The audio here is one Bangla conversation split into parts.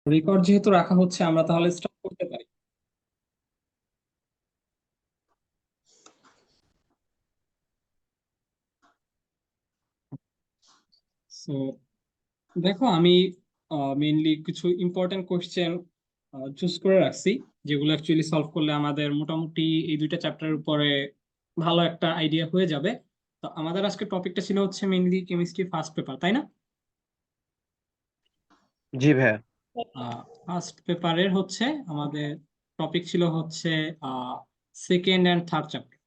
রেকর্ড যেহেতু রাখা হচ্ছে আমরা তাহলে স্টার্ট করতে পারি। সো দেখো আমি মেইনলি কিছু ইম্পর্টেন্ট কোশ্চেন চুজ করে রাখছি, যেগুলো অ্যাকচুয়ালি সলভ করলে আমাদের মোটামুটি এই দুইটা চ্যাপ্টারের উপরে ভালো একটা আইডিয়া হয়ে যাবে। তো আমাদের আজকে টপিকটা ছিল হচ্ছে মেইনলি কেমিস্ট্রি ফার্স্ট পেপার, তাই না? জি ভাইয়া। ফার্স্ট পেপারের হচ্ছে আমাদের টপিক ছিল হচ্ছে সেকেন্ড অ্যান্ড থার্ড চ্যাপ্টার।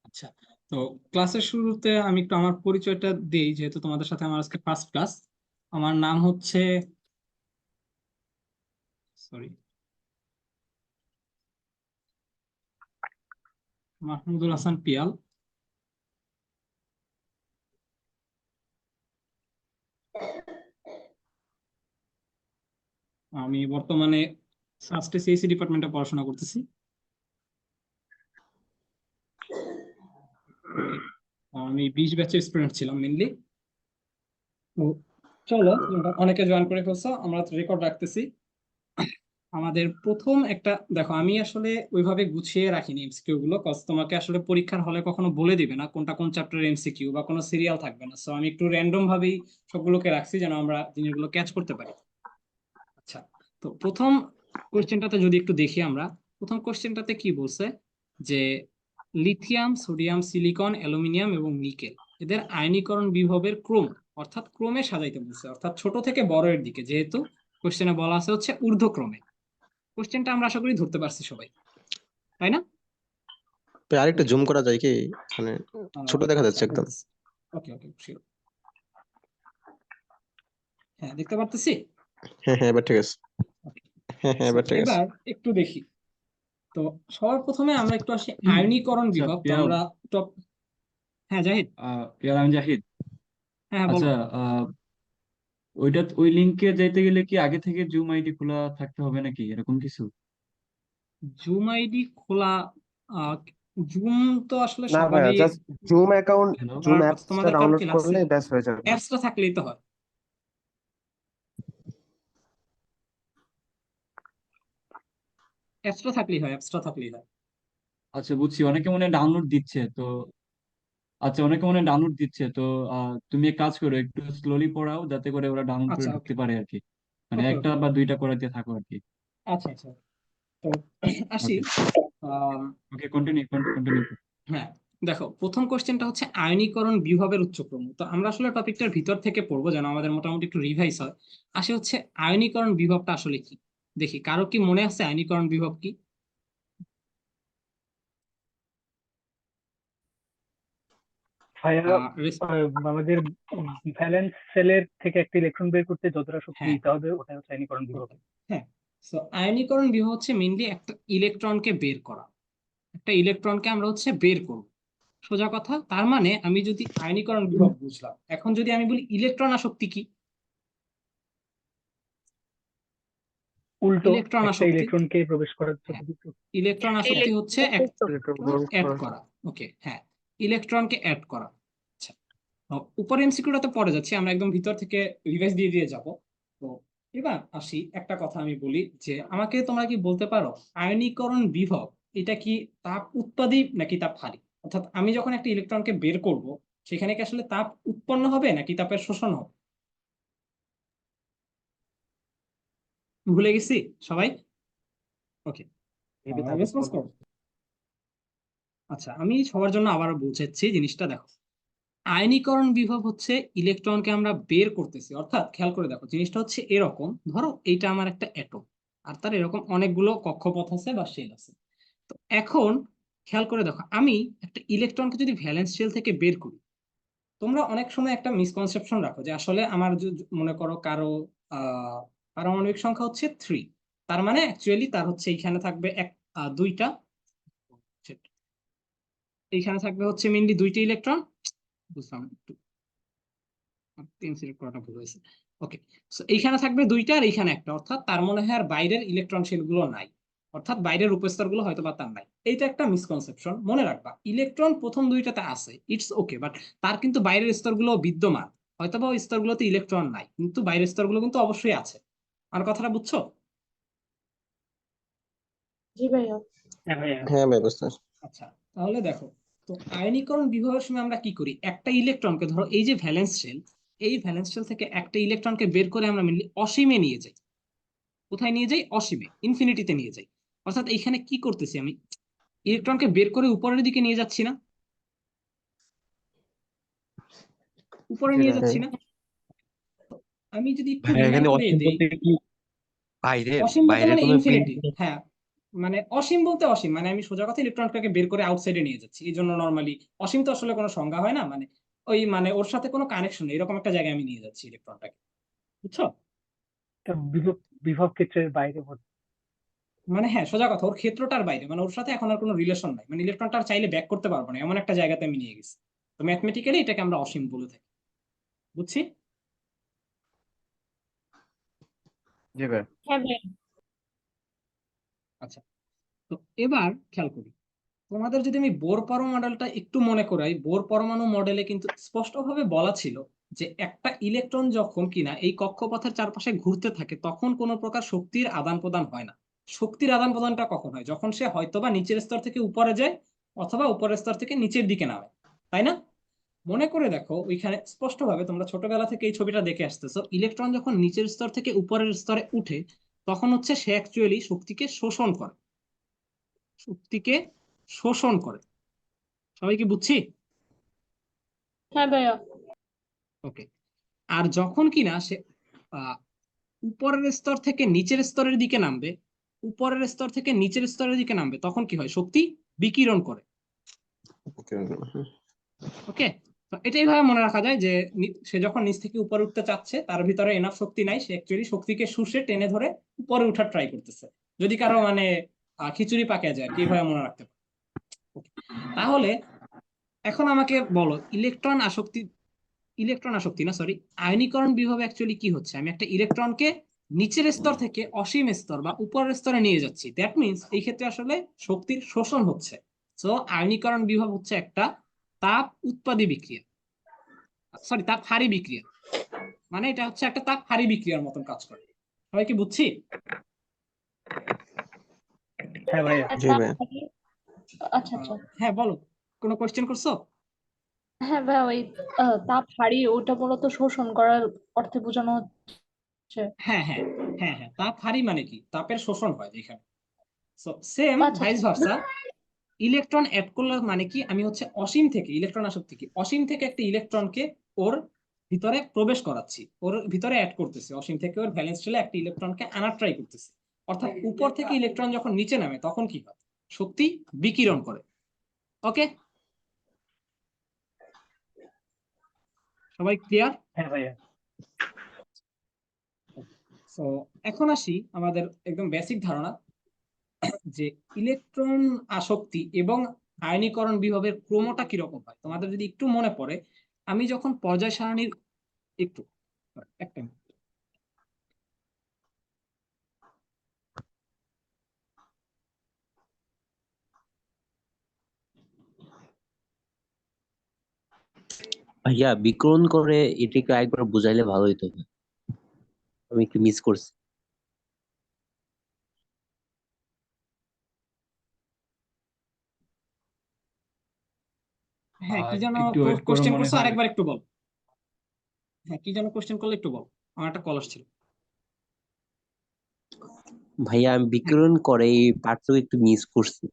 আচ্ছা, তো ক্লাসের শুরুতে আমি একটু আমার পরিচয়টা দিই, যেহেতু তোমাদের সাথে আমার আজকে ফার্স্ট ক্লাস। আমার নাম হচ্ছে, সরি, মাহমুদুল হাসান পিয়াল। আমি বর্তমানে ফার্স্টে সিএসসি ডিপার্টমেন্টে পড়াশোনা করতেছি। আমি 20 ব্যাচের স্টুডেন্ট ছিলাম মেনলি। তো চলো, অনেকে জয়েন করে ফেলছো, আমরা রেকর্ড রাখতেছি। আমাদের প্রথম একটা দেখো, আমি আসলে ওইভাবে গুছিয়ে রাখিনি এমসিকিউ গুলো, কজ তোমাকে আসলে পরীক্ষার হলে কখনো বলে দিবে না কোনটা কোন চ্যাপ্টারের এমসিকিউ, বা কোনো সিরিয়াল থাকবে না। সো আমি একটু র্যান্ডম ভাবেই সবগুলোকে রাখছি যেন আমরা জিনিসগুলো ক্যাচ করতে পারি। আচ্ছা, তো প্রথম কোশ্চেনটাতে যদি একটু দেখি আমরা, প্রথম কোশ্চেনটাতে কি বলছে যে লিথিয়াম, সোডিয়াম, সিলিকন, অ্যালুমিনিয়াম এবং নিকেল এদের আয়নীকরণ বিভবের ক্রম, অর্থাৎ ক্রমে সাজাইতে বলছে, অর্থাৎ ছোট থেকে বড় এর দিকে, যেহেতু কোশ্চেনে বলা আছে হচ্ছে ঊর্ধ্বক্রমে। কোশ্চেনটা আমরা আশা করি ধরতে পারছি সবাই, তাই না? ভাই, আরেকটু জুম করা যায় কি? মানে ছোট দেখা আচ্ছা, যাচ্ছে একদম। ওকে ওকে, শিওর। হ্যাঁ, দেখতে পারতেছি। হ্যাঁ হ্যাঁ, এবার ঠিক আছে। Okay. হ্যাঁ হ্যাঁ, So, এবার ঠিক আছে। এবার একটু দেখি। তো সবার প্রথমে আমরা একটু আসি আয়নীকরণ আচ্ছা বিভব। তো পিয়াল। আমরা টপ, হ্যাঁ জাহিদ। পিয়াল, আমি জাহিদ। হ্যাঁ হ্যাঁ, বলো। আচ্ছা, ওইটা ওই লিংকে যাইতে গেলে কি আগে থেকে জুম আইডি খোলা থাকতে হবে নাকি এরকম কিছু? জুম আইডি খোলা, আহ, জুম তো আসলে না ভাইয়া, সবারই। Just zoom account, hello. Zoom তোমার অ্যাপসটা তোমাদের কারো ডাউনলোড কি লাগছে? করলে ব্যাস হয়ে যাবে। অ্যাপসটা থাকলেই তো হয়। অ্যাপসটা থাকলেই হয়, অ্যাপসটা থাকলেই হয়। আচ্ছা, বুঝছি। অনেকে মনে হয় ডাউনলোড দিচ্ছে তো। আচ্ছা, অনেকে মনে হয় ডাউনলোড দিচ্ছে তো। তুমি এক কাজ করো, একটু স্লোলি পড়াও যাতে করে ওরা ডাউনলোড করে আচ্ছা, ওকে ঢুকতে পারে আর কি। মানে ওকে একটা ওকে। বা দুইটা করাইতে থাকো আর কি। আচ্ছা আচ্ছা, তো আসি। ওকে আহ, ওকে, কন্টিনিউ কন্টিনিউ। হ্যাঁ, দেখো প্রথম কোশ্চেনটা হচ্ছে আয়নীকরণ বিভবের উচ্চক্রম। তো আমরা আসলে টপিকটার ভিতর থেকে পড়বো যেন আমাদের মোটামুটি একটু রিভাইস হয়। আসে হচ্ছে আয়নীকরণ বিভবটা আসলে কি। দেখি কারো কি মনে আছে আয়নীকরণ বিভব কি? ভাইয়া, আহ রেস- আমাদের ভ্যালেন্স সেলের থেকে একটা ইলেকট্রন বের করতে যতটা শক্তি হ্যাঁ, দিতে হবে ওটাই হচ্ছে আয়নীকরণ বিভব। ওকে, হ্যাঁ। তো আয়নীকরণ বিভব হচ্ছে মেইনলি একটা ইলেকট্রনকে বের করা। একটা ইলেকট্রনকে আমরা হচ্ছে বের করব, সোজা কথা। তার মানে আমি যদি আয়নীকরণ বিভব বুঝলাম, এখন যদি আমি বলি ইলেকট্রন আসক্তি কি। উল্টো, ইলেকট্রন একটা আসক্তি, ইলেকট্রনকে প্রবেশ করার হ্যাঁ, যতটুকু। ইলেকট্রন আসক্তি হচ্ছে ইলেকট্রন একটা প্রবেশ অ্যাড করা। করা। ওকে, হ্যাঁ, ইলেকট্রনকে অ্যাড করা। আচ্ছা, উপর এমসিকিউটাতে পড়ে যাচ্ছি, আমরা একদম ভিতর থেকে রিভাইজ দিয়ে দিয়ে যাব। তো এবার আসি, একটা কথা আমি বলি যে আমাকে তোমরা কি বলতে পারো আয়নীকরণ বিভব এটা কি তাপ উৎপাদী নাকি তাপ হারি? অর্থাৎ আমি যখন একটা ইলেকট্রনকে বের করব, সেখানে কি আসলে তাপ উৎপন্ন হবে নাকি তাপের শোষণ হবে? ভুলে গেছি সবাই। ওকে, মেবি তাপ রেসপন্স উৎপন্ন। করো। আচ্ছা, আমি সবার জন্য আবার বুঝাচ্ছি জিনিসটা, দেখো। আয়নীকরণ বিভব হচ্ছে ইলেকট্রনকে আমরা বের করতেছি, অর্থাৎ খেয়াল করে দেখো জিনিসটা হচ্ছে এরকম, ধরো এইটা আমার একটা অ্যাটম, আর তার এরকম অনেকগুলো কক্ষপথ আছে বা শেল আছে। তো এখন খেয়াল করে দেখো, আমি একটা ইলেকট্রনকে যদি ভ্যালেন্স শেল থেকে বের করি, তোমরা অনেক সময় একটা মিসকনসেপশন রাখো যে আসলে আমার মনে করো কারো আহ পারমাণবিক সংখ্যা হচ্ছে 3, তার মানে অ্যাকচুয়ালি তার হচ্ছে এইখানে থাকবে দুইটা, এইখানে থাকবে হচ্ছে মেনলি দুইটা ইলেকট্রন। বুঝলাম, একটু 3 সিলেক্ট করাটা ভুল হয়েছে। ওকে, সো এইখানে থাকবে দুইটা আর এইখানে একটা, অর্থাৎ তার মনে হয় আর বাইরের ইলেকট্রন শেল গুলো নাই, অর্থাৎ বাইরের উপস্তর গুলো হয়তো বা তার নাই। এইটা একটা মিসকনসেপশন, মনে রাখবা ইলেকট্রন প্রথম দুইটাতে আছে, ইটস ওকে, বাট তার কিন্তু বাইরের স্তর গুলো বিদ্যমান। হয়তোবা ওই স্তরগুলোতে ইলেকট্রন নাই, কিন্তু বাইরের স্তরগুলো কিন্তু অবশ্যই আছে। আমার কথাটা বুঝছো? জি ভাইয়া। হ্যাঁ ভাইয়া। হ্যাঁ ভাই বুঝতে পারছি। আচ্ছা, তাহলে দেখো, তো আয়নীকরণ বিভবের সময় আমরা কি করি, একটা ইলেকট্রনকে ধরো এই যে ভ্যালেন্স শেল, এই ভ্যালেন্স শেল থেকে একটা ইলেকট্রনকে বের করে আমরা মেনলি অসীমে নিয়ে যাই। কোথায় নিয়ে যাই? অসীমে, ইনফিনিটিতে নিয়ে যাই। অর্থাৎ এইখানে কি করতেছি আমি, ইলেকট্রনকে বের করে উপরের দিকে নিয়ে যাচ্ছি না, উপরে জি নিয়ে ভাই। যাচ্ছি না। আমি যদি একটু ভাই রিমাইন্ড এখানে করে অসীম দেই, বলতে কি বাইরে অসীম বলতে বাইরের মানে কোনো ইনফিনিটি, হ্যাঁ, মানে অসীম বলতে অসীম, মানে আমি সোজা কথা ইলেকট্রনটাকে বের করে আউটসাইডে নিয়ে যাচ্ছি, এই জন্য নর্মালি অসীম তো আসলে কোনো সংজ্ঞা হয় না, মানে ওই মানে ওর সাথে কোনো কানেকশন নেই এরকম একটা জায়গায় আমি নিয়ে যাচ্ছি ইলেকট্রনটাকে, বুঝছো? তো বিভব বিভব ক্ষেত্রের বাইরে মানে হ্যাঁ, সোজা কথা, ওর ক্ষেত্রটার বাইরে, মানে ওর সাথে এখন আর কোনো রিলেশন নাই, মানে ইলেকট্রনটা আর চাইলে ব্যাক করতে পারবো না, এমন একটা জায়গাতে আমি নিয়ে গেছি। তো ম্যাথমেটিক্যালি এটাকে আমরা অসীম বলে থাকি, বুঝছি? জি ভাই। হ্যাঁ ভাইয়া। আচ্ছা, তো এবার খেয়াল করি, তোমাদের যদি আমি বোর পরমাণু মডেলটা একটু মনে করাই, বোর পরমাণু মডেলে কিন্তু স্পষ্টভাবে বলা ছিল যে একটা ইলেকট্রন যখন কিনা এই কক্ষপথের চারপাশে ঘুরতে থাকে তখন কোনো প্রকার শক্তির আদান প্রদান হয় না। শক্তির আদান প্রদানটা কখন হয়? যখন সে হয়তোবা নিচের স্তর থেকে উপরে যায় অথবা উপরের স্তর থেকে নিচের দিকে নামে, তাই না? মনে করে দেখো, ওইখানে স্পষ্টভাবে তোমরা ছোটবেলা থেকে এই ছবিটা দেখে আসতেছো, ইলেকট্রন যখন নিচের স্তর থেকে উপরের স্তরে উঠে তখন হচ্ছে সে অ্যাকচুয়ালি শক্তিকে শোষণ করে, শক্তিকে শোষণ করে। সবাই কি বুঝছি? হ্যাঁ ভাইয়া। ওকে। আর যখন কিনা সে আহ, উপরের স্তর থেকে নিচের স্তরের দিকে নামবে, উপরের স্তর থেকে নিচের স্তরের দিকে নামবে, তখন কি হয়? শক্তি বিকিরণ করে। ওকে, তো এটাই ভাবে মনে রাখা যায় যে সে যখন নিচ থেকে উপরে উঠতে চাচ্ছে তার ভিতরে এনাফ শক্তি নাই, সে অ্যাকচুয়ালি শক্তিকে শুষে টেনে ধরে উপরে উঠার ট্রাই করতেছে। যদি কারো মানে খিচুড়ি পাকে যায় আর কি, এইভাবে মনে রাখতে পারে। Okay, তাহলে এখন আমাকে বলো, ইলেকট্রন আসক্তি না, সরি, আয়নীকরণ বিভব অ্যাকচুয়ালি কি হচ্ছে? আমি একটা ইলেকট্রনকে নিচের স্তর থেকে অসীম স্তর বা উপরের স্তরে নিয়ে যাচ্ছি, দ্যাট মিনস এই ক্ষেত্রে আসলে শক্তির শোষণ হচ্ছে। সো আয়নীকরণ বিভব হচ্ছে একটা তাপ উৎপাদী বিক্রিয়া, সরি, তাপ হারি বিক্রিয়া, মানে এটা হচ্ছে একটা তাপ হারি বিক্রিয়ার মতন কাজ করে। সবাই কি বুঝছি? হ্যাঁ ভাইয়া। আর জি তাপ ভাই। হারি- আচ্ছা আচ্ছা। হ্যাঁ বলো, কোনো কোয়েশ্চেন করছো? হ্যাঁ ভাইয়া, ওই তাপ হারিয়ে ওটা মূলত শোষণ করার অর্থে বোঝানো হচ্ছে। হ্যাঁ হ্যাঁ হ্যাঁ হ্যাঁ, তাপ হারি মানে কি? তাপের শোষণ হয় যেখানে। সো সেম আচ্ছা ভাইস আচ্ছা। ভার্সা, ইলেকট্রন অ্যাড করলে মানে কি, আমি হচ্ছে অসীম থেকে, ইলেকট্রন আসক্তি কি, অসীম থেকে একটা ইলেকট্রনকে ওর ভিতরে প্রবেশ করাচ্ছি, ওর ভিতরে অ্যাড করতেছি, অসীম থেকে ওর ভ্যালেন্স শেলে একটা ইলেকট্রনকে আনার ট্রাই করতেছি। অর্থাৎ উপর থেকে ইলেকট্রন যখন নিচে নামে তখন কি হয়? শক্তি বিকিরণ করে। ওকে, সবাই ক্লিয়ার? হ্যাঁ ভাইয়া। সো এখন আসি আমাদের একদম বেসিক ধারণা, যে ইলেকট্রন আসক্তি এবং আয়নীকরণ বিভবের ক্রমটা কিরকম হয়। তোমাদের যদি একটু মনে পড়ে, আমি যখন পর্যায় সারণীর একটু একটা minute। ভাইয়া বিকরণ করে এটাকে একবার বুঝাইলে ভালো হইতো, আমি একটু মিস করছি। হ্যাঁ, কি যেন একটু ওয়েট করো, কোশ্চেন মনে করছো, হয়। আরেকবার একটু বল। হ্যাঁ, কি যেন কোশ্চেন করলে একটু বল, আমার একটা কল আসছিল। ভাইয়া আমি হ্যাঁ, বিকরণ করে এই পার্টটুকু একটু মিস করছি,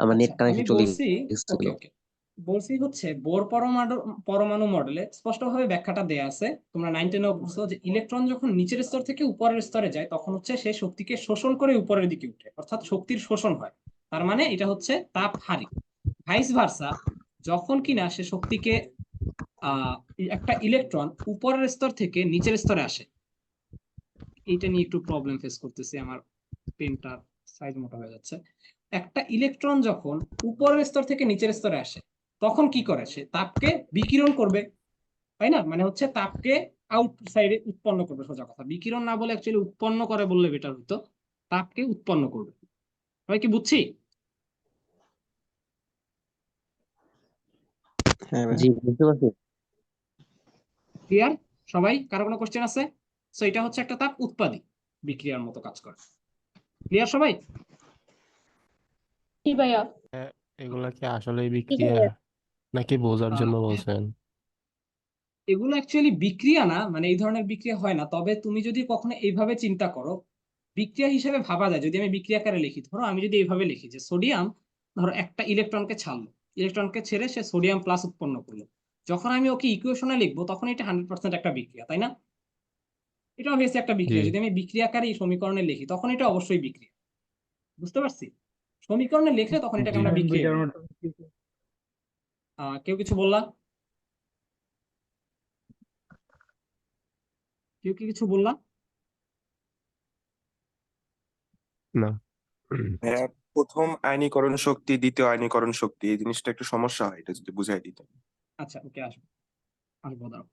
আমার আচ্ছা, নেট আমি কানেকশন চলে বলছি, গেছিল। ওকে ওকে, বলছি হচ্ছে বোর পরমাণু পরমাণু মডেলে স্পষ্টভাবে ব্যাখ্যাটা দেয়া আছে, তোমরা 9-10 বুঝছো যে ইলেকট্রন যখন নিচের স্তর থেকে উপরের স্তরে যায় তখন হচ্ছে সে শক্তিকে শোষণ করে উপরের দিকে উঠে, অর্থাৎ শক্তির শোষণ হয়। তার মানে এটা হচ্ছে তাপ হারি। ভাইস ভার্সা, যখন কিনা সে শক্তিকে আহ একটা ইলেকট্রন উপরের স্তর থেকে নিচের স্তরে আসে, এইটা নিয়ে একটু প্রবলেম ফেস করতেছি, আমার পেনটার সাইজ মোটা হয়ে যাচ্ছে। একটা ইলেকট্রন যখন উপরের স্তর থেকে নিচের স্তরে আসে তখন কি করে? সে তাপকে বিকিরণ করবে, তাই না? মানে হচ্ছে তাপকে আউটসাইডে উৎপন্ন করবে, সোজা কথা, বিকিরণ না বলে অ্যাকচুয়ালি উৎপন্ন করে বললে বেটার হতো, তাপকে উৎপন্ন করবে। সবাই কি বুঝছি? হ্যাঁ ভাই। জি বুঝতে পারছি। ক্লিয়ার সবাই? কারো কোনো কোশ্চেন আছে? সো এটা হচ্ছে একটা তাপ উৎপাদী বিক্রিয়ার মতো কাজ করে। ক্লিয়ার সবাই? জি ভাইয়া। এগুলা কি আসলেই জি বিক্রিয়া ভাইয়া। নাকি বোঝার জন্য বলছেন? এগুলো অ্যাকচুয়ালি বিক্রিয়া না, মানে এই ধরনের বিক্রিয়া হয় না। তবে তুমি যদি কখনো এইভাবে চিন্তা করো, বিক্রিয়া হিসেবে ভাবা যায়। যদি আমি বিক্রিয়া আকারে লিখি, ধরো আমি যদি এইভাবে লিখি যে সোডিয়াম ধরো একটা ইলেকট্রনকে ছাড়লো, ইলেকট্রনকে ছেড়ে সে সোডিয়াম প্লাস উৎপন্ন করলো, যখন আমি ওকে ইকুয়েশনে লিখবো তখন এটা 100% একটা বিক্রিয়া, তাই না? এটা অবভিয়াসলি একটা জি বিক্রিয়া। যদি আমি বিক্রিয়া আকারে এই সমীকরণে লিখি তখন এটা অবশ্যই বিক্রিয়া। বুঝতে পারছি? সমীকরণে লিখলে তখন এটাকে জি আমরা বিক্রিয়া বলি। বোঝানোর কেউ কিছু বললা? কেউ কি কিছু বললা? না। হ্যাঁ, প্রথম আয়নীকরণ শক্তি, দ্বিতীয় আয়নীকরণ শক্তি, এই জিনিসটা একটু সমস্যা হয়, এটা যদি বুঝাই দিতেন। আচ্ছা, ওকে, আসবো আসবো, দাঁড়াও।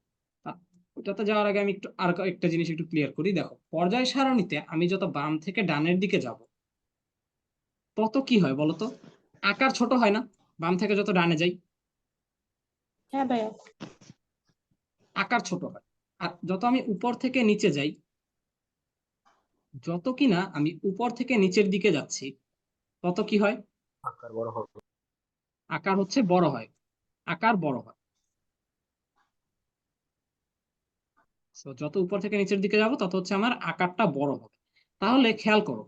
ওটাতে যাওয়ার আগে আমি একটু আর একটা জিনিস একটু ক্লিয়ার করি। দেখো, পর্যায় সারণীতে আমি যত বাম থেকে ডানের দিকে যাব তত কি হয় বলতো? আকার ছোট হয় না? বাম থেকে যত ডানে যাই হ্যাঁ ভাইয়া। আকার ছোট হয়। আর যত আমি উপর থেকে নিচে যাই, যত কিনা আমি উপর থেকে নিচের দিকে যাচ্ছি, তত কি হয়? আকার বড় হবে। আকার হচ্ছে বড় হয়। আকার বড় হয়। তো যত উপর থেকে নিচের দিকে যাব তত হচ্ছে আমার আকারটা বড় হবে। তাহলে খেয়াল করো,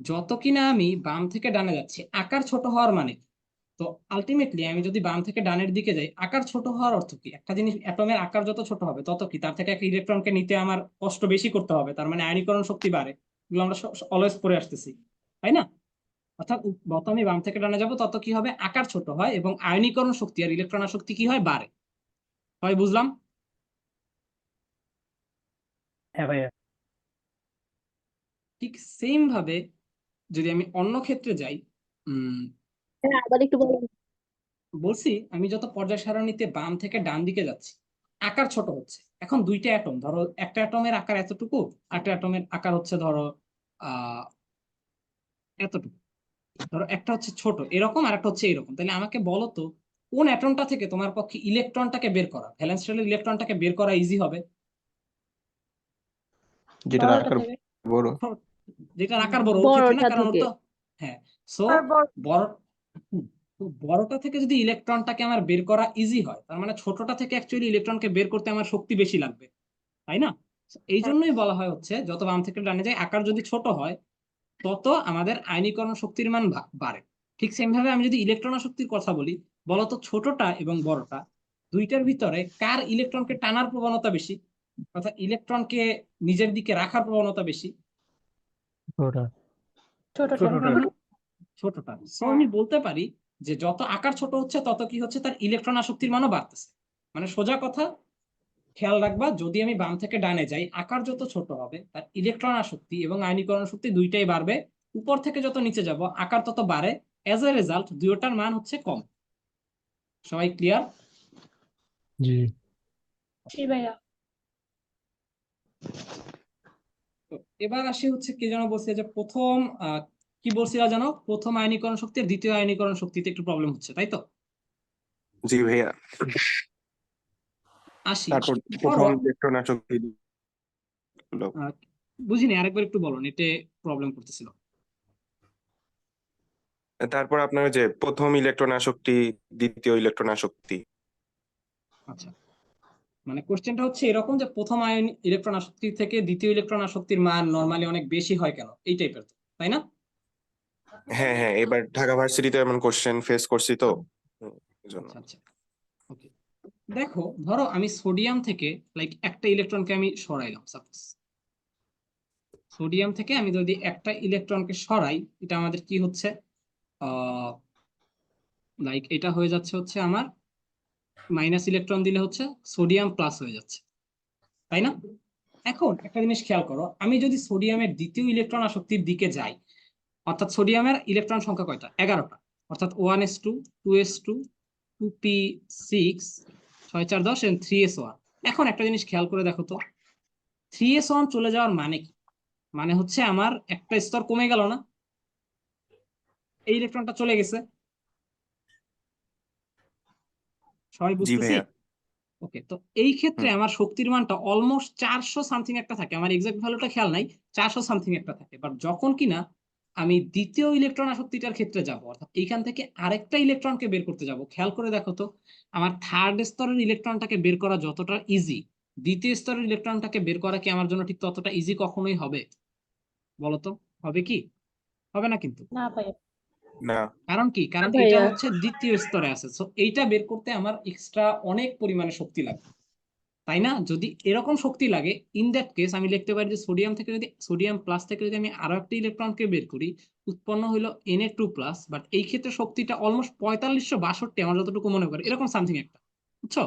যত কিনা আমি বাম থেকে ডানে যাচ্ছি, আকার ছোট হওয়ার মানে কি? তো আলটিমেটলি আমি যদি বাম থেকে ডানের দিকে যাই, আকার ছোট হওয়ার অর্থ কি? একটা জিনিস, অ্যাটমের আকার যত ছোট হবে তত কি তার থেকে একটা ইলেকট্রনকে নিতে আমার কষ্ট বেশি করতে হবে, তার মানে আয়নীকরণ শক্তি বাড়ে। এগুলো আমরা অলওয়েজ পড়ে আসতেছি, তাই না? অর্থাৎ যত আমি বাম থেকে ডানে যাব তত কি হবে? আকার ছোট হয় এবং আয়নীকরণ শক্তি আর ইলেকট্রন শক্তি কি হয়? বাড়ে। হয়, বুঝলাম? হ্যাঁ ভাইয়া। ঠিক সেম ভাবে যদি আমি অন্য ক্ষেত্রে যাই, হ্যাঁ, আবার একটু বলেন। বলছি আমি যত পর্যায় সারণীতে বাম থেকে ডান দিকে যাচ্ছি আকার ছোট হচ্ছে। এখন দুইটা অ্যাটম, ধরো একটা অ্যাটমের আকার এতটুকু, একটা অ্যাটমের আকার হচ্ছে ধরো আহ এতটুকু। ধরো একটা হচ্ছে ছোট এরকম আর একটা হচ্ছে এরকম, তাহলে আমাকে বলো তো কোন অ্যাটমটা থেকে তোমার পক্ষে ইলেকট্রনটাকে বের করা, ভ্যালেন্স শেলের ইলেকট্রনটাকে বের করা ইজি হবে? যেটার বড়টা আকার থেকে। বড়। যেটার আকার বড় ওর ক্ষেত্রে না, বড়টা কারণ ওর থেকে। তো, হ্যাঁ, সো আর বড়। বড়, তো বড়টা থেকে যদি ইলেকট্রনটাকে আমার বের করা ইজি হয়, তার মানে ছোটটা থেকে অ্যাকচুয়ালি ইলেকট্রনকে বের করতে আমার শক্তি বেশি লাগবে, তাই না? এই জন্যই বলা হয় হচ্ছে যত বাম থেকে ডানে যায় আকার যদি ছোট হয় তত আমাদের আয়নীকরণ শক্তির মান বাড়ে। ঠিক সেম ভাবে আমি যদি ইলেকট্রন শক্তির কথা বলি, বলতো ছোটটা এবং বড়টা দুইটার ভিতরে কার ইলেকট্রনকে টানার প্রবণতা বেশি, অর্থাৎ ইলেকট্রনকে নিজের দিকে রাখার প্রবণতা বেশি? ওটা ছোটটা। ছোটটার না? ছোটটা। সো আমি বলতে পারি যে যত আকার ছোট হচ্ছে তত কি হচ্ছে, তার ইলেকট্রন আসক্তির মানও বাড়তেছে। মানে সোজা কথা, খেয়াল রাখবা, যদি আমি বাম থেকে ডানে যাই আকার যত ছোট হবে তার ইলেকট্রন আসক্তি এবং আয়নীকরণ শক্তি দুইটাই বাড়বে। উপর থেকে যত নিচে যাব আকার তত বাড়ে। এজ এ রেজাল্ট দুইটার মান হচ্ছে কম। সবাই ক্লিয়ার? জি জি ভাইয়া। তো এবার আসি হচ্ছে কি যেন বলছে যে প্রথম কি বলছিল যেন, প্রথম আয়নীকরণ শক্তি আর দ্বিতীয় আয়নীকরণ শক্তিতে একটু প্রবলেম হচ্ছে, তাই তো? জি ভাইয়া। আসি, তারপর ধরো প্রথম ইলেকট্রন শক্তি হলো। আহ, বুঝিনি, আরেকবার একটু বলো, নেটে প্রবলেম করতেছিল। তারপর আপনার যে প্রথম ইলেকট্রন আসক্তি, দ্বিতীয় ইলেকট্রন আসক্তি। আচ্ছা, মানে কোশ্চেনটা হচ্ছে এরকম যে প্রথম আয়ন ইলেকট্রন আসক্তি থেকে দ্বিতীয় ইলেকট্রন আসক্তির মান নরমালি অনেক বেশি হয় কেন, এই টাইপের, তাই না? হ্যাঁ হ্যাঁ, এবার ঢাকা ভার্সিটিতে এমন কোশ্চেন ফেস করছি তো, এজন্য। আচ্ছা আচ্ছা, ওকে। দেখো, ধরো আমি সোডিয়াম থেকে লাইক একটা ইলেকট্রনকে আমি সরাইলাম, সাপোজ সোডিয়াম থেকে আমি যদি একটা ইলেকট্রনকে সরাই, এটা আমাদের কি হচ্ছে, আহ লাইক এটা হয়ে যাচ্ছে হচ্ছে আমার মাইনাস ইলেকট্রন দিলে হচ্ছে সোডিয়াম প্লাস হয়ে যাচ্ছে, তাই না? এখন একটা জিনিস খেয়াল করো, আমি যদি সোডিয়ামের দ্বিতীয় ইলেকট্রন আসক্তির দিকে যাই, অর্থাৎ সোডিয়ামের ইলেকট্রন সংখ্যা কয়টা? 11টা, অর্থাৎ 1s2, 2s2, 2p6, 6 4 10 এবং 3s1। এখন একটা জিনিস খেয়াল করে দেখো তো, 3s1 চলে যাওয়ার মানে কি? মানে হচ্ছে আমার একটা স্তর কমে গেল না? এই ইলেকট্রনটা চলে গেছে। সবাই জি বুঝতেছি? ভাইয়া। ওকে, তো এই ক্ষেত্রে হুম। আমার শক্তির মানটা অলমোস্ট 400 সামথিং একটা থাকে, আমার এক্সাক্ট ভ্যালুটা খেয়াল নাই, 400 সামথিং একটা থাকে। বাট যখন কিনা আমি দ্বিতীয় ইলেকট্রন আসক্তিটার ক্ষেত্রে যাব, অর্থাৎ এইখান থেকে আরেকটা ইলেকট্রনকে বের করতে যাব, খেয়াল করে দেখো তো, আমার থার্ড স্তরের ইলেকট্রনটাকে বের করা যতটা ইজি, দ্বিতীয় স্তরের ইলেকট্রনটাকে বের করা কি আমার জন্য ঠিক ততটা ইজি কখনোই হবে? বলতো, হবে কি? হবে না কিন্তু। না ভাইয়া। না। কারণ কি? কারণ এটা ভাইয়া। হচ্ছে দ্বিতীয় স্তরে আছে, সো এইটা বের করতে আমার এক্সট্রা অনেক পরিমাণে শক্তি লাগবে, তাই না? যদি এরকম শক্তি লাগে, ইন দ্যাট কেস আমি লিখতে পারি যে সোডিয়াম থেকে যদি, সোডিয়াম প্লাস থেকে যদি আমি আরো একটা ইলেকট্রনকে বের করি, উৎপন্ন হলো Na2+, বাট এই ক্ষেত্রে শক্তিটা অলমোস্ট 4562, আমার যতটুকু মনে করে এরকম সামথিং একটা, বুঝছো?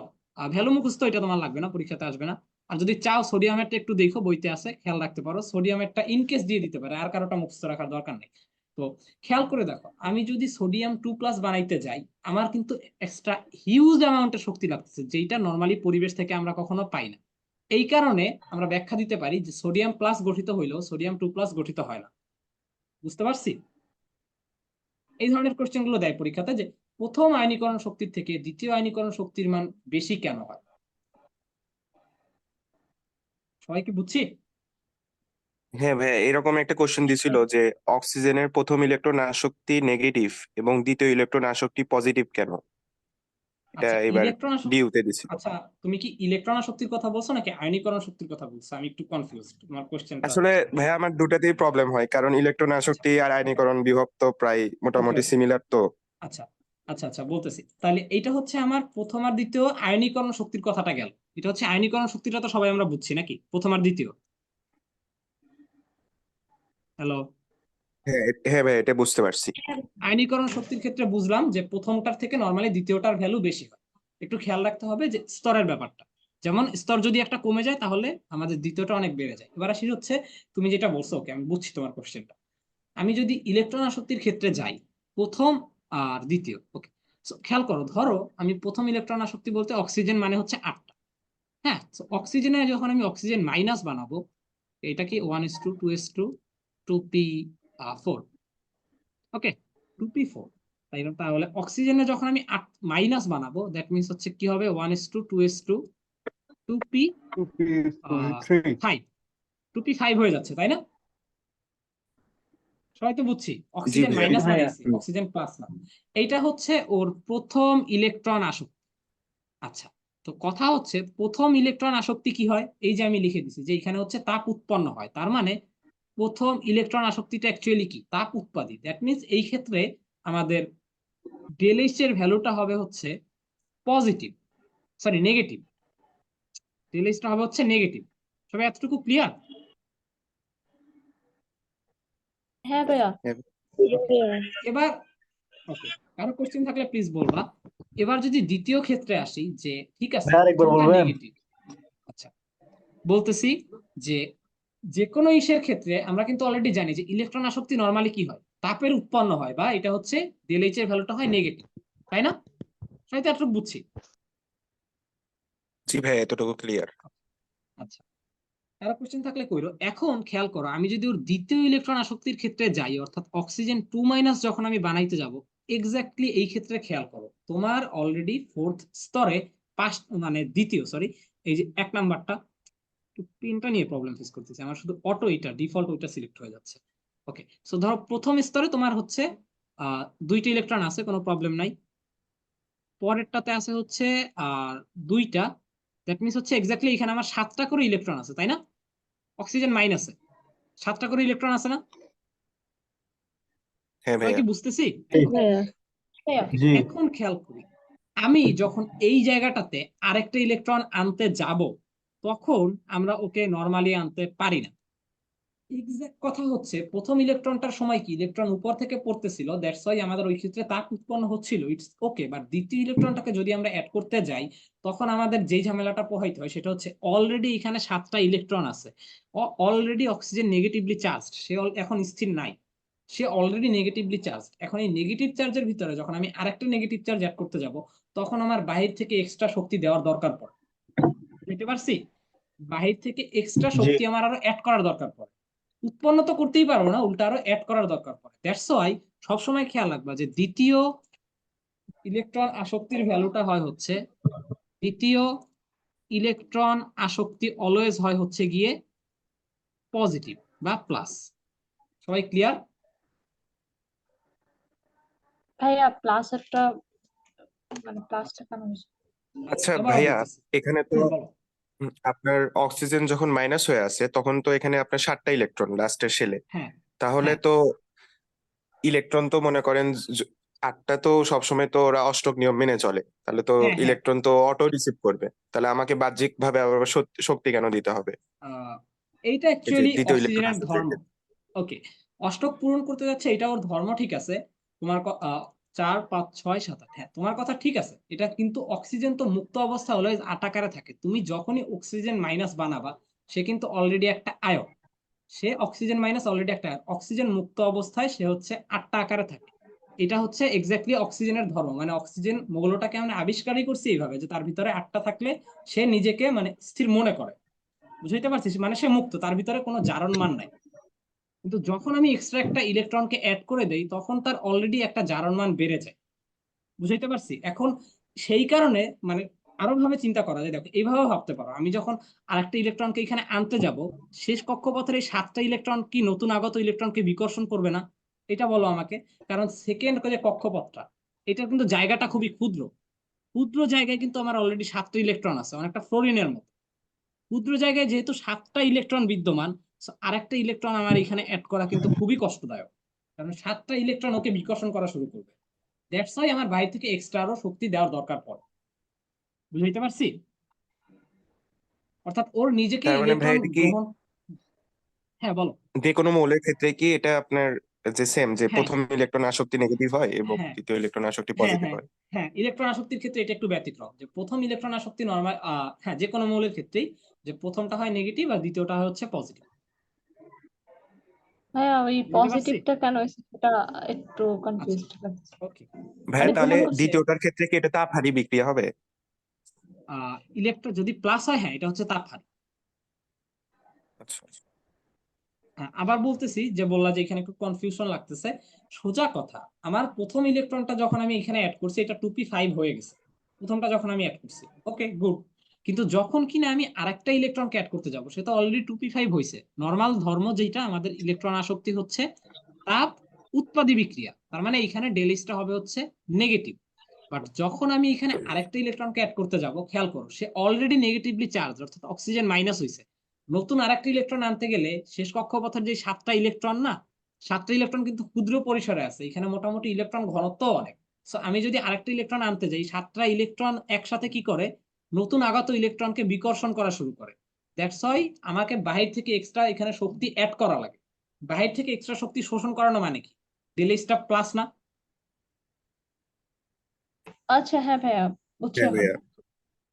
ভ্যালু মুখস্থ এটা তোমার লাগবে না, পরীক্ষাতে আসবে না। আর যদি চাও সোডিয়ামেরটা একটু দেখো, বইতে আছে, খেয়াল রাখতে পারো, সোডিয়ামেরটা ইনকেস দিয়ে দিতে পারে, আর কারোটা মুখস্থ রাখার দরকার নেই। তো খেয়াল করে দেখো, আমি যদি সোডিয়াম 2+ বানাইতে যাই, আমার কিন্তু এক্সট্রা হিউজ অ্যামাউন্টের শক্তি লাগতেছে, যেটা নর্মালি পরিবেশ থেকে আমরা কখনো পাই না। এই কারণে আমরা ব্যাখ্যা দিতে পারি যে সোডিয়াম+ গঠিত হইলেও সোডিয়াম 2+ গঠিত হয় না। বুঝতে পারছি? এই ধরনের কোশ্চেন গুলো দেয় পরীক্ষাতে, যে প্রথম আয়নীকরণ শক্তির থেকে দ্বিতীয় আয়নীকরণ শক্তির মান বেশি কেন হয়। সবাই কি বুঝছি? হ্যাঁ ভাইয়া, এরকম একটা কোশ্চেন দিছিল যে অক্সিজেনের প্রথম ইলেকট্রন আসক্তি নেগেটিভ এবং দ্বিতীয় ইলেকট্রন আসক্তি পজিটিভ কেন? এটা আচ্ছা, এবার ইলেকট্রন ডিউতে দিছিল। আচ্ছা, তুমি কি ইলেকট্রন শক্তির কথা বলছো নাকি আয়নীকরণ শক্তির কথা বলছো? আমি একটু কনফিউজ তোমার কোশ্চেনটা। আসলে ভাইয়া আমার দুটাতেই প্রবলেম হয়, কারণ ইলেকট্রন আচ্ছা, আসক্তি আর আয়নীকরণ বিভক্ত প্রায় ওকে মোটামুটি ওকে, সিমিলার তো। আচ্ছা আচ্ছা আচ্ছা, বলতেছি তাহলে। এইটা হচ্ছে আমার প্রথম আর দ্বিতীয় আয়নীকরণ শক্তির কথাটা গেল। এটা হচ্ছে আয়নীকরণ শক্তিটা তো সবাই আমরা বুঝছি নাকি, প্রথম আর দ্বিতীয়। হ্যালো? হ্যাঁ হ্যাঁ ভাইয়া, এটা বুঝতে পারছি। আয়নীকরণ শক্তির ক্ষেত্রে বুঝলাম যে প্রথমটার থেকে নর্মালি দ্বিতীয়টার ভ্যালু বেশি হয়। একটু খেয়াল রাখতে হবে যে স্তরের ব্যাপারটা, যেমন স্তর যদি একটা কমে যায় তাহলে আমাদের দ্বিতীয়টা অনেক বেড়ে যায়। এবার আসি হচ্ছে তুমি যেটা বলছো, ওকে আমি বুঝছি তোমার কোশ্চেনটা। আমি যদি ইলেকট্রন আসক্তির ক্ষেত্রে যাই, প্রথম আর দ্বিতীয়, ওকে, খেয়াল করো, ধরো আমি প্রথম ইলেকট্রন আসক্তি বলতে অক্সিজেন মানে হচ্ছে 8টা। হ্যাঁ, অক্সিজেনে যখন আমি অক্সিজেন মাইনাস বানাবো, এটা কি 1:2 2:2 2p4, ওকে, 2p4, তাহলে অক্সিজেনে যখন আমি মাইনাস বানাবো, দ্যাট মিনস হচ্ছে কি হবে, 1:2 2:2 2p5, 2p5 হয়ে যাচ্ছে, তাই না? সবাই তো বুঝছি, জি অক্সিজেন ভাইয়া। মাইনাস ভাইয়া। বানাইছি, অক্সিজেন প্লাস না। এইটা হচ্ছে ওর প্রথম ইলেকট্রন আসক্তি। আচ্ছা, তো কথা হচ্ছে প্রথম ইলেকট্রন আসক্তি কি হয়, এই যে আমি লিখে দিছি যে এখানে হচ্ছে তাপ উৎপন্ন হয়, তার মানে প্রথম ইলেকট্রন আসক্তিটা অ্যাকচুয়ালি কি, তাপ উৎপাদিত। দ্যাট মিনস এই ক্ষেত্রে আমাদের ΔH এর ভ্যালুটা হবে হচ্ছে পজিটিভ, সরি নেগেটিভ, ΔH টা হবে হচ্ছে নেগেটিভ। সবাই এতটুকু ক্লিয়ার? হ্যাঁ ভাইয়া। হ্যাঁ। এবার ওকে, কারো কোশ্চেন থাকলে প্লিজ বলবা। এবার যদি দ্বিতীয় ক্ষেত্রে আসি, যে ঠিক আছে ভাইয়া আরেকবার প্রথমটা বলবেন? নেগেটিভ, আচ্ছা বলতেছি, যে যে কোনো ইসের ক্ষেত্রে আমরা কিন্তু অলরেডি জানি যে ইলেকট্রন আসক্তি নরমালি কি হয়, তাপের উৎপন্ন হয়, বা এটা হচ্ছে ΔH এর ভ্যালুটা হয় নেগেটিভ, তাই না? সবাই তো এতটুকু বুঝছি। জি ভাইয়া, এতটুকু ক্লিয়ার। আচ্ছা, কারো কোশ্চেন থাকলে কইরো। এখন খেয়াল করো, আমি যদি ওর দ্বিতীয় ইলেকট্রন আসক্তির ক্ষেত্রে যাই, অর্থাৎ অক্সিজেন 2- যখন আমি বানাইতে যাব, এক্স্যাক্টলি এই ক্ষেত্রে খেয়াল করো, তোমার অলরেডি ফোর্থ স্তরে, পাঁচ মানে দ্বিতীয়, সরি, এই যে 1 নাম্বারটা, পিনটা নিয়ে প্রবলেম ফেস করতেছি, আমার শুধু অটো এটা ডিফল্ট ওইটা সিলেক্ট হয়ে যাচ্ছে। ওকে, সো ধরো প্রথম স্তরে তোমার হচ্ছে 2টা ইলেকট্রন আছে, কোনো প্রবলেম নাই। পরেরটাতে আছে হচ্ছে আর 2টা, দ্যাট মিনস হচ্ছে এক্স্যাক্টলি এখানে আমার 7টা করে ইলেকট্রন আছে, তাই না? অক্সিজেন মাইনাসে 7টা করে ইলেকট্রন আছে না? হ্যাঁ সবাই ভাইয়া। কি বুঝতেছি? ভাইয়া। ভাইয়া। Okay, এখন খেয়াল করি, আমি যখন এই জায়গাটাতে আরেকটা ইলেকট্রন আনতে যাব, তখন আমরা ওকে নরমালি আনতে পারি না। এক্সাক্ট কথা হচ্ছে প্রথম ইলেকট্রনটার সময় কি ইলেকট্রন উপর থেকে পড়তেছিল, দ্যাটস ওয়াই আমাদের ওই ক্ষেত্রে তাপ উৎপন্ন হচ্ছিল, ইটস ওকে। বাট দ্বিতীয় ইলেকট্রনটাকে যদি আমরা অ্যাড করতে যাই, তখন আমাদের যেই ঝামেলাটা পোহাইতে হয় সেটা হচ্ছে অলরেডি এখানে 7টা ইলেকট্রন আছে, অলরেডি অক্সিজেন নেগেটিভলি চার্জড, সে এখন স্থির নাই, সে অলরেডি নেগেটিভলি চার্জ। এখন এই নেগেটিভ চার্জের ভিতরে যখন আমি আরেকটা নেগেটিভ চার্জ অ্যাড করতে যাব, তখন আমার বাহির থেকে এক্সট্রা শক্তি দেওয়ার দরকার পড়ে। বুঝতে পারছি? বাহির থেকে এক্সট্রা শক্তি আমার আরো অ্যাড করার দরকার পড়ে। উৎপন্ন তো করতেই পারবো না, উল্টা আরো অ্যাড করার দরকার পড়ে। দ্যাটস ওয়াই সবসময় খেয়াল রাখবা যে দ্বিতীয় ইলেকট্রন আসক্তির ভ্যালুটা হয় হচ্ছে দ্বিতীয় ইলেকট্রন আসক্তি অলওয়েজ হয় হচ্ছে গিয়ে পজিটিভ বা প্লাস। সবাই ক্লিয়ার? ভাইয়া প্লাস একটা মানে প্লাসটা কেন হয়েছে? আচ্ছা আবারও ভাইয়া, বলতেছি। এখানে তো বলো। আপনার অক্সিজেন যখন মাইনাস হয়ে আছে তখন তো এখানে আপনার 7টা ইলেকট্রন লাস্টের শেলে, হ্যাঁ তাহলে হ্যাঁ তো ইলেকট্রন তো মনে করেন 8টা তো সবসময় তো ওরা অষ্টক নিয়ম মেনে চলে, তাহলে তো হ্যাঁ হ্যাঁ ইলেকট্রন তো অটো রিসিভ করবে, তাহলে আমাকে বাহ্যিক ভাবে আবার শক্তি কেন দিতে হবে? এইটা এই যে অ্যাকচুয়ালি দ্বিতীয় ইলেকট্রন অক্সিজেনের আসক্তের ধর্ম। ক্ষেত্রে। ওকে, অষ্টক পূরণ করতে যাচ্ছে, এটা ওর ধর্ম, ঠিক আছে। তোমার 4 5 6 7 8, হ্যাঁ তোমার কথা ঠিক আছে। এটা কিন্তু অক্সিজেন তো মুক্ত অবস্থা হলে 8 আকারে থাকে। তুমি যখনই অক্সিজেন মাইনাস বানাবা, সে কিন্তু অলরেডি একটা আয়ন, সে অক্সিজেন মাইনাস অলরেডি একটা আয়ন। অক্সিজেন মুক্ত অবস্থায় সে হচ্ছে 8টা আকারে থাকে। এটা হচ্ছে এক্স্যাক্টলি অক্সিজেনের ধর্ম, মানে অক্সিজেন মৌলটাকে আমরা আবিষ্কারই করছি এইভাবে যে তার ভিতরে 8টা থাকলে সে নিজেকে মানে স্থির মনে করে। বুঝতে পারছিস, মানে সে মুক্ত, তার ভিতরে কোনো জারণ মান নাই। কিন্তু যখন আমি এক্সট্রা একটা ইলেকট্রনকে অ্যাড করে দেই, তখন তার অলরেডি একটা জারণ মান বেড়ে যায়। বুঝাইতে পারছি? এখন সেই কারণে মানে আরো ভাবে চিন্তা করা যায়। দেখো, এইভাবে ভাবতে পারো, আমি যখন আরেকটা ইলেকট্রনকে এখানে আনতে যাব, শেষ কক্ষপথের এই 7টা ইলেকট্রন কি নতুন আগত ইলেকট্রনকে বিকর্ষণ করবে না? এটা বলো আমাকে। কারণ সেকেন্ড যে কক্ষপথটা, এটার কিন্তু জায়গাটা খুবই ক্ষুদ্র। ক্ষুদ্র জায়গায় কিন্তু আমার অলরেডি 7টা ইলেকট্রন আছে, অনেকটা ফ্লোরিনের মতো। ক্ষুদ্র জায়গায় যেহেতু 7টা ইলেকট্রন বিদ্যমান, আরেকটা ইলেকট্রন আমার এখানে অ্যাড করা কিন্তু খুবই কষ্টদায়ক, কারণ 7টা ইলেকট্রন ওকে বিকর্ষণ করা শুরু করবে। দ্যাটস ওয়াই আমার বাইরে থেকে এক্সট্রা আরো শক্তি দেওয়ার দরকার পড়ে। বুঝতে পারছি? অর্থাৎ ওর নিজেকে তার মানে ভাই ইলেকট্রন এটা কি গ্রহণ। হ্যাঁ বলো। যে কোনো মৌলের ক্ষেত্রে কি এটা আপনার যে সেম, যে হ্যাঁ প্রথম ইলেকট্রন আসক্তি নেগেটিভ হয় এবং হ্যাঁ দ্বিতীয় ইলেকট্রন আসক্তি হ্যাঁ পজিটিভ হ্যাঁ হয়? হ্যাঁ, ইলেকট্রন আসক্তির ক্ষেত্রে এটা একটু ব্যতিক্রম, যে প্রথম ইলেকট্রন আসক্তি নরমাল, হ্যাঁ যে কোনো মৌলের ক্ষেত্রেই, যে প্রথমটা হয় নেগেটিভ আর দ্বিতীয়টা হচ্ছে পজিটিভ। ভাইয়া ওই বুঝতে পারছি? পজিটিভটা কেন হয়েছে সেটা একটু আচ্ছা, কনফিউজড লাগছে। ওকে। ভাইয়া মানে তাহলে ভুল হচ্ছে। দ্বিতীয়টার ক্ষেত্রে কি এটা তাপহারী বিক্রিয়া হবে? ইলেকট্রন যদি প্লাস হয়, হ্যাঁ এটা হচ্ছে তাপহারী। আচ্ছা আচ্ছা। আবার বলতেছি, যে বললা যে এখানে একটু কনফিউশন লাগতেছে। সোজা কথা, আমার প্রথম ইলেকট্রনটা যখন আমি এখানে অ্যাড করছি, এটা 2p5 হয়ে গেছে প্রথমটা যখন আমি অ্যাড করছি, ওকে গুড। কিন্তু যখন কিনা আমি আরেকটা ইলেকট্রনকে অ্যাড করতে যাব, সেটা অলরেডি 2p5 হয়েছে। নর্মাল ধর্ম যেটা আমাদের ইলেকট্রন আসক্তি হচ্ছে তাপ উৎপাদী বিক্রিয়া, তার মানে এখানে ডেলিসটা হবে হচ্ছে নেগেটিভ। বাট যখন আমি এখানে আরেকটা ইলেকট্রনকে অ্যাড করতে যাব, খেয়াল করো সে অলরেডি নেগেটিভলি চার্জ, অর্থাৎ অক্সিজেন মাইনাস হয়েছে। নতুন আরেকটা ইলেকট্রন আনতে গেলে শেষ কক্ষপথের যে 7টা ইলেকট্রন না, 7টা ইলেকট্রন কিন্তু ক্ষুদ্র পরিসরে আছে, এখানে মোটামুটি ইলেকট্রন ঘনত্ব অনেক। সো আমি যদি আরেকটা ইলেকট্রন আনতে যাই, 7টা ইলেকট্রন একসাথে কি করে, নতুন আগত ইলেকট্রনকে বিকর্ষণ করা শুরু করে। দ্যাটস ওয়াই আমাকে বাহির থেকে এক্সট্রা এখানে শক্তি অ্যাড করা লাগে। বাহির থেকে এক্সট্রা শক্তি শোষণ করানো মানে কি? ডেলিসটা প্লাস না? আচ্ছা হ্যাঁ ভাইয়া, বুঝছি হ্যাঁ এখন। ভাইয়া।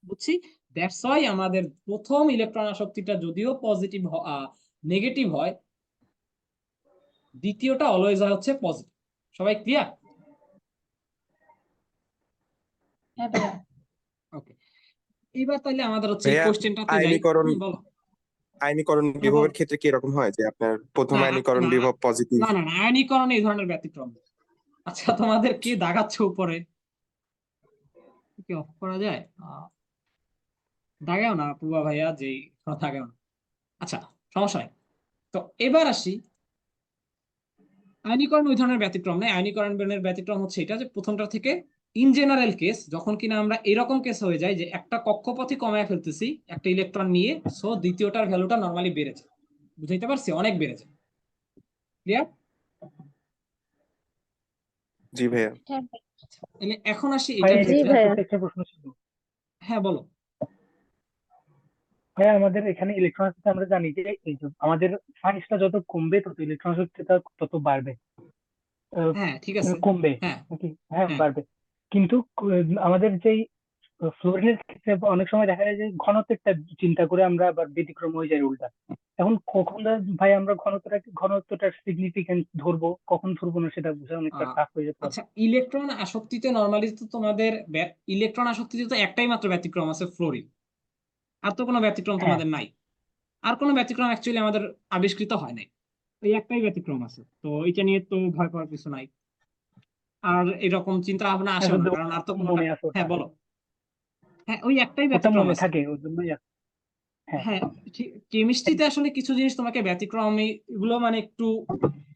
বুঝছি। দ্যাটস ওয়াই আমাদের প্রথম ইলেকট্রন আসক্তিটা যদিও পজিটিভ নেগেটিভ হয়, দ্বিতীয়টা অলওয়েজ হয় হচ্ছে পজিটিভ। সবাই ক্লিয়ার? হ্যাঁ ভাইয়া। ওকে, এইবার তাহলে আমাদের হচ্ছে এই ভাইয়া, কোশ্চেনটাতে যাই। আয়নীকরণ বলো। আয়নীকরণ হ্যাঁ বলো। বিভবের ক্ষেত্রে কি এরকম হয় যে আপনার প্রথম না আয়নীকরণ না বিভব পজিটিভ? না না না, আয়নীকরণ এই ধরনের ব্যতিক্রম না। আচ্ছা, তোমাদের কি দাগাচ্ছে উপরে? কি অফ করা যায়? দাগাও না পূবা ভাইয়া, যেই দাগাও না। আচ্ছা, সমস্যা নাই। তো এবার আসি, আয়নীকরণ ওই ধরনের ব্যতিক্রম নেই। আয়নীকরণের ব্যতিক্রম হচ্ছে এটা, যে প্রথমটা থেকে ইন জেনারেল কেস, যখন কিনা আমরা এরকম কেস হয়ে যায় যে একটা কক্ষপথই কমায় ফেলতেছি একটা ইলেকট্রন নিয়ে, সো দ্বিতীয়টার ভ্যালুটা নর্মালি বেড়ে যায়। বুঝাইতে পারছি? অনেক বেড়ে যায়। ক্লিয়ার? জি ভাইয়া। হ্যাঁ ভাইয়া। তাহলে এখন আসি ভাই এটার জি ক্ষেত্রে। ভাইয়া। একটা প্রশ্ন ছিল। হ্যাঁ বলো। ভাই আমাদের এখানে ইলেকট্রন আসক্তি আমরা জানি যে এই যে আমাদের সাইজটা যত কমবে তত ইলেকট্রন আসক্তিটা তত বাড়বে, হ্যাঁ ঠিক আছে। কমবে হ্যাঁ নাকি? হ্যাঁ হ্যাঁ বাড়বে। কিন্তু আমাদের যেই ফ্লোরিনের ক্ষেত্রে অনেক সময় দেখা যায় যে ঘনত্বটা চিন্তা করে আমরা আবার ব্যতিক্রম হয়ে যাই উল্টা। এখন কখন ভাই আমরা ঘনত্বটা সিগনিফিকেন্ট ধরবো, কখন ধরবো না সেটা বোঝা অনেকটা টাফ হয়ে যেতে পারে। আচ্ছা, ইলেকট্রন আসক্তিতে নর্মালি তো তোমাদের ইলেকট্রন আসক্তিতে তো একটাই মাত্র ব্যতিক্রম আছে, ফ্লোরিন। আর তো কোনো ব্যতিক্রম হ্যাঁ তোমাদের নাই। আর কোনো ব্যতিক্রম অ্যাকচুয়ালি আমাদের আবিষ্কৃত হয় নাই। এই একটাই ব্যতিক্রম আছে, তো এটা নিয়ে তো ভয় পাওয়ার কিছু নাই। আর এরকম চিন্তা ভাবনা আসেও না, যদি কারণ আর তো কোনো মনে আছে ওটা। হ্যাঁ বলো। হ্যাঁ, ওই একটাই ওটা ব্যতিক্রম মনে আছে। থাকে ওই জন্যই হ্যাঁ হ্যাঁ, কেমিস্ট্রিতে আসলে কিছু জিনিস তোমাকে ব্যতিক্রমী, এগুলো মানে একটু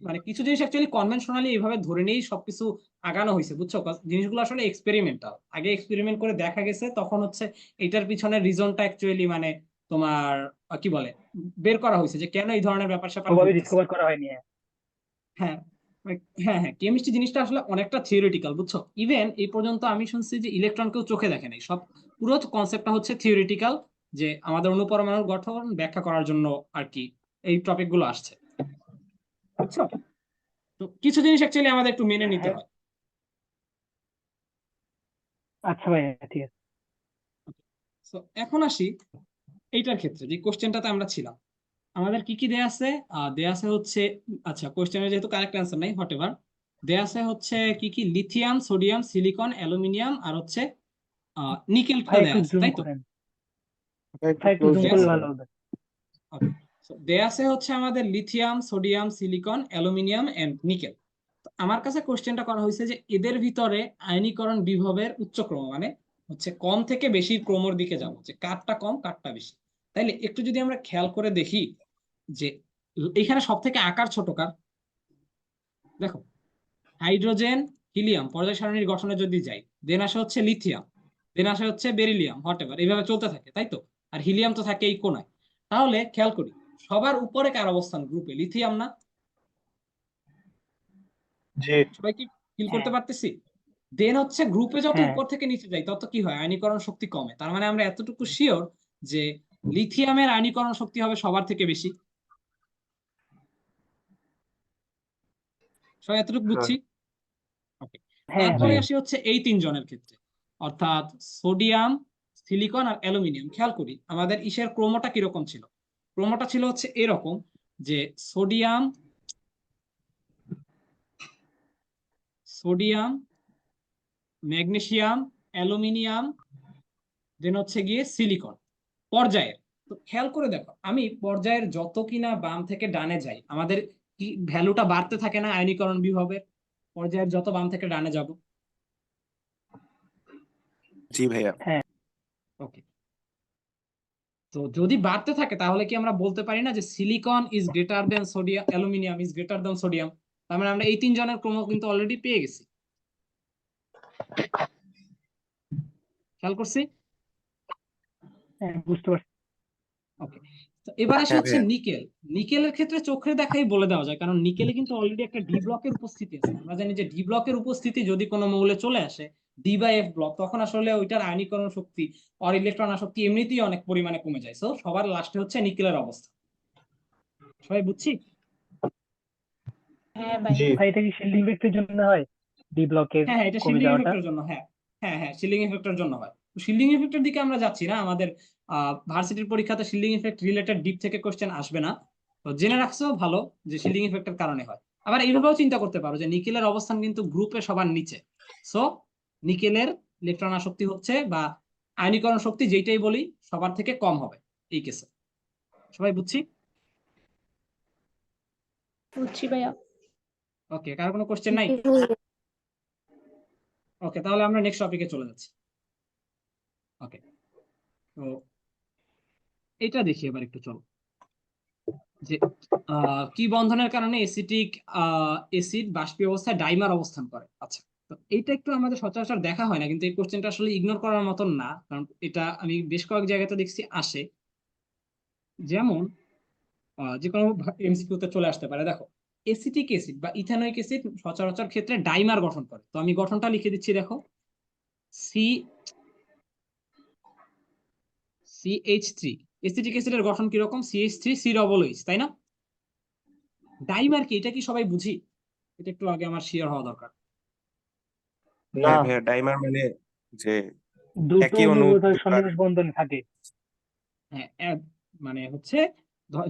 মানে কিছু জিনিস অ্যাকচুয়ালি কনভেনশনালি এইভাবে ধরে নিয়েই সবকিছু আগানো হয়েছে, বুঝছো? জিনিসগুলো আসলে এক্সপেরিমেন্টাল, আগে এক্সপেরিমেন্ট করে দেখা গেছে, তখন হচ্ছে এটার পিছনে রিজনটা অ্যাকচুয়ালি মানে তোমার কি বলে বের করা হয়েছে যে কেন এই ধরনের ব্যাপার স্যাপার ওভাবে ঘটতেছে। ডিসকভার করা হয়নি হ্যাঁ, হ্যাঁ, হ্যাঁ, কেমিস্ট্রি জিনিসটা আসলে অনেকটা থিওরিটিক্যাল, বুঝছো? ইভেন এই পর্যন্ত আমি শুনছি যে ইলেকট্রনকেও চোখে দেখে নাই, সব পুরো কনসেপ্টটা হচ্ছে থিওরিটিক্যাল, যে আমাদের অণুপরমাণুর গঠন ব্যাখ্যা করার জন্য আর কি এই টপিক গুলো আসছে, বুঝছো? তো কিছু জিনিস অ্যাকচুয়ালি আমাদের একটু মেনে নিতে হ্যাঁ হয়। আচ্ছা ভাইয়া ঠিক আছে তো এখন আসি এইটার ক্ষেত্রে যে কোশ্চেনটাতে আমরা ছিলাম, আমাদের কি কি দেয়া আছে? দেয়া আছে হচ্ছে, আচ্ছা কোশ্চেনের যেহেতু কারেক্ট অ্যান্সার নাই, হোয়াট এভার, দেয়া আছে হচ্ছে কি কি লিথিয়াম, সোডিয়াম, সিলিকন, অ্যালুমিনিয়াম আর হচ্ছে নিকেলটা ভাই দেয়া একটু আছে, জুম তাই তো? করেন একটু ভাই একটু ক্লোজ জুম দেয়া করলে আছে, ভালো হবে okay. So, দেয়া আছে হচ্ছে আমাদের lithium, sodium, silicon, aluminium and nickel. আমার কাছে কোশ্চেনটা করা হয়েছে যে এদের ভিতরে আয়নীকরণ বিভবের উচ্চক্রম মানে হচ্ছে কম থেকে বেশি ক্রমর দিকে যাবো, যে কারটা কম কারটা বেশি। তাইলে একটু যদি আমরা খেয়াল করে দেখি যে এখানে সব থেকে আকার ছোট কার? দেখো, হাইড্রোজেন, হিলিয়াম পর্যায় সারণীর গঠনে যদি যাই, দেন আসে হচ্ছে লিথিয়াম, দেন আসে হচ্ছে বেরিলিয়াম, হোয়াটএভার, এইভাবে চলতে থাকে, তাই তো? আর হিলিয়াম তো থাকে এই কোনায়। তাহলে খেয়াল করি সবার উপরে কার অবস্থান গ্রুপে? লিথিয়াম না? জি সবাই কি ফিল হ্যাঁ করতে পারতেছি? দেন হচ্ছে গ্রুপে যত হ্যাঁ উপর থেকে নিচে যাই তত কি হয়, আয়নীকরণ শক্তি কমে। তার মানে আমরা এতটুকু শিওর যে লিথিয়ামের আয়নীকরণ শক্তি হবে সবার থেকে বেশি। সবাই এতটুকু হ্যাঁ বুঝছি? ওকে, হ্যাঁ এরপরে ভাই আসি হচ্ছে এই তিনজনের ক্ষেত্রে, অর্থাৎ সোডিয়াম, সিলিকন আর অ্যালুমিনিয়াম। খেয়াল করি আমাদের ইসের ক্রমটা কিরকম ছিল। ক্রমটা ছিল হচ্ছে এরকম যে সোডিয়াম, সোডিয়াম, ম্যাগনেসিয়াম, অ্যালুমিনিয়াম, দেন হচ্ছে গিয়ে সিলিকন পর্যায়ের। তো খেয়াল করে দেখো, আমি পর্যায়ের যত কিনা বাম থেকে ডানে যাই আমাদের কি ভ্যালুটা বাড়তে থাকে না আয়নীকরণ বিভবের? পর্যায়ের যত বাম থেকে ডানে যাব। জি ভাইয়া। হ্যাঁ ওকে, তো যদি বাড়তে থাকে তাহলে কি আমরা বলতে পারি না যে silicon is greater than sodium, aluminium is greater than sodium? তার মানে আমরা এই তিনজনের ক্রম কিন্তু অলরেডি পেয়ে গেছি, খেয়াল করছি? হ্যাঁ বুঝতে পারছি ওকে, তো এবার আসে হ্যাঁ হচ্ছে ভাইয়া। নিকেল। নিকেলের ক্ষেত্রে চোখের দেখাই বলে দেওয়া যায়, কারণ নিকেলে কিন্তু অলরেডি একটা ডি ব্লকের উপস্থিতি আছে। আমরা জানি যে ডি ব্লকের উপস্থিতি যদি কোনো মৌলে চলে আসে, ডি বাই এফ ব্লক, তখন আসলে ওইটার আয়নীকরণ শক্তি আর ইলেকট্রন আসক্তি এমনিতেই অনেক পরিমাণে কমে যায়। সো সবার লাস্টে হচ্ছে নিকেলের অবস্থা। সবাই বুঝছি? হ্যাঁ ভাই। জি ভাই এটা কি শিল্ডিং ইফেক্টের জন্য হয় ডি ব্লকের হ্যাঁ, হ্যাঁ, এটা কমে শিল্ডিং যাওয়াটা ইফেক্টের জন্য, হ্যাঁ। হ্যাঁ, হ্যাঁ, শিল্ডিং ইফেক্টের জন্য হয়। শিল্ডিং ইফেক্টের দিকে আমরা যাচ্ছি না, আমাদের ভার্সিটির পরীক্ষাতে শিল্ডিং ইফেক্ট রিলেটেড ডিপ থেকে কোশ্চেন আসবে না। তো জেনে রাখছো ভালো যে শিল্ডিং ইফেক্টের কারণে হয়। আবার এইভাবেও চিন্তা করতে পারো যে নিকেলের অবস্থান কিন্তু গ্রুপে সবার নিচে। সো নিকেলের ইলেকট্রন আসক্তি হচ্ছে বা আয়নীকরণ শক্তি যেটাই বলি সবার থেকে কম হবে এই কেসে। সবাই বুঝছি? বুঝছি ভাইয়া। ওকে, কার কোনো কোশ্চেন নাই? ওকে, তাহলে আমরা নেক্সট টপিকে চলে যাচ্ছি। ওকে, তো এটা দেখি এবার একটু চলো যে কি বন্ধনের কারণে এসিটিক অ্যাসিড বাষ্পীয় অবস্থায় ডাইমার অবস্থান করে। আচ্ছা, তো এইটা একটু আমাদের সচরাচর দেখা হয় না, কিন্তু এই কোশ্চেনটা আসলে ইগনোর করার মতন না, কারণ এটা আমি বেশ কয়েক জায়গাতে দেখছি আসে। যেমন যে কোনো এমসিকিউ তে চলে আসতে পারে। দেখো, এসিটিক অ্যাসিড বা ইথানোয়িক অ্যাসিড সচরাচর ক্ষেত্রে ডাইমার গঠন করে। তো আমি গঠনটা লিখে দিচ্ছি, দেখো, সি CH3। এসিটিক অ্যাসিডের গঠন কিরকম? CH3 COOH, তাই না? ডাইমার কি, এটা কি সবাই বুঝি? এটা একটু আগে আমার শিওর হওয়া দরকার। না হ্যাঁ ভাইয়া, ডাইমার মানে যে দুটো একই অণু অণু বোধহয় দুবার সন্নিবেশ বন্ধনে থাকে হ্যাঁ, মানে হচ্ছে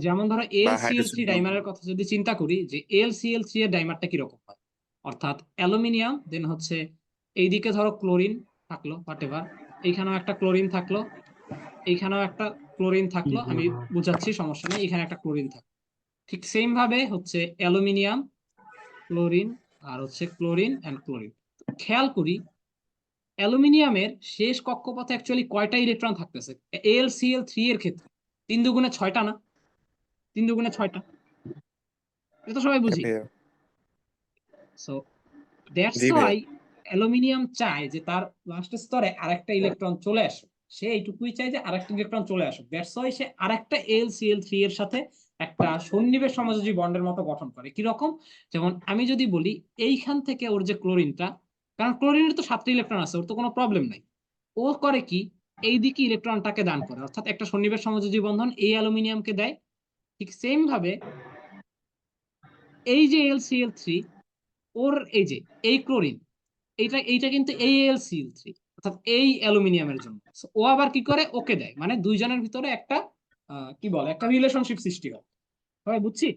যেমন ধরো বা AlCl3 হাইড্রোজেন বন্ধন। ডাইমারের কথা যদি চিন্তা করি, যে AlCl3 এর ডাইমারটা কিরকম হয়, অর্থাৎ অ্যালুমিনিয়াম, দেন হচ্ছে এইদিকে ধরো ক্লোরিন থাকলো, হোয়াটএভার, এইখানেও একটা ক্লোরিন থাকলো, এইখানেও একটা ক্লোরিন থাকলো, আমি বুঝাচ্ছি সমস্যা নেই, এখানে একটা ক্লোরিন থাকলো। ঠিক সেম ভাবে হচ্ছে অ্যালুমিনিয়াম, ক্লোরিন, আর হচ্ছে ক্লোরিন এন্ড ক্লোরিন। খেয়াল করি অ্যালুমিনিয়ামের শেষ কক্ষপথে অ্যাকচুয়ালি কয়টা ইলেকট্রন থাকতেছে AlCl3 এর ক্ষেত্রে 3 দুগুণে 6টা না, 3 দুগুণে 6টা, এটা তো সবাই হ্যাঁ বুঝি। ভাইয়া। সো দ্যাটস জি ভাইয়া। ওয়াই অ্যালুমিনিয়াম চায় যে তার লাস্ট স্তরে আরেকটা ইলেকট্রন চলে আসে, সে এইটুকুই চায় যে আরেকটা ইলেকট্রন চলে আসুক। দ্যাটস ওয়াই সে আরেকটা AlCl3 এর সাথে একটা সন্নিবেশ সমযোজী বন্ডের মতো গঠন করে। কি রকম? যেমন আমি যদি বলি এইখান থেকে ওর যে ক্লোরিনটা, কারণ ক্লোরিনের তো 7টা ইলেকট্রন আছে, ওর তো কোনো প্রবলেম নাই, ও করে কি এই দিকে ইলেকট্রনটাকে দান করে, অর্থাৎ একটা সন্নিবেশ সমযোজী বন্ধন এই অ্যালুমিনিয়ামকে দেয়। ঠিক সেম ভাবে এই যে AlCl3 ওর এই যে এই ক্লোরিন, এইটা কিন্তু AlCl3 অর্থাৎ এই অ্যালুমিনিয়ামের জন্য। So, ও আবার কি করে ওকে দেয়, মানে দুইজনের ভিতরে একটা কি বলে একটা রিলেশনশিপ সৃষ্টি হয়। সবাই বুঝছি?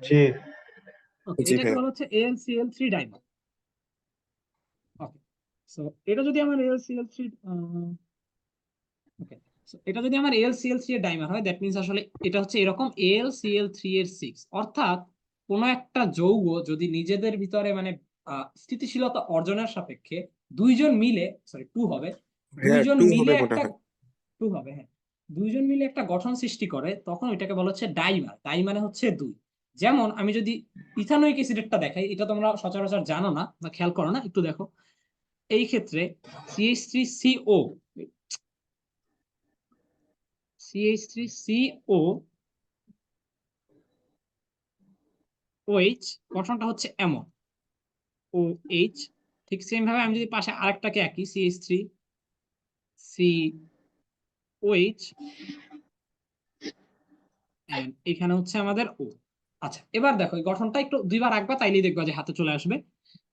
জি ওকে, জি এটাকে ভাইয়া। বলা হচ্ছে AlCl3 ডাইমার। ওকে, সো এটা যদি আমার AlCl3 ওকে, সো এটা যদি আমার AlCl3 এর ডাইমার হয়, দ্যাট মিন্স আসলে এটা হচ্ছে এরকম AlCl3 এর 6, অর্থাৎ কোন একটা যৌগ যদি নিজেদের ভিতরে মানে স্থিতিশীলতা অর্জনের সাপেক্ষে দুইজন মিলে, সরি 2 হবে, হ্যাঁ দুইজন 2 মিলে হবে মনে একটা হয়। 2 হবে, হ্যাঁ, দুইজন মিলে একটা গঠন সৃষ্টি করে, তখন ওইটাকে বলা হচ্ছে ডাইমার। ডাই মানে হচ্ছে 2। যেমন আমি যদি ইথানোয়িক অ্যাসিডেরটা দেখাই, এটা তোমরা সচরাচর জানো না বা খেয়াল করো না, একটু দেখো। এই ক্ষেত্রে CH3CO CH3CO OH গঠনটা হচ্ছে এমন OH। ঠিক সেম ভাবে আমি যদি পাশে আরেকটাকে আঁকি CH3COH, and এখানে হচ্ছে আমাদের O। আচ্ছা, এবার দেখো এই গঠনটা একটু দুইবার আঁকবা, তাইলেই দেখবা যে হাতে চলে আসবে।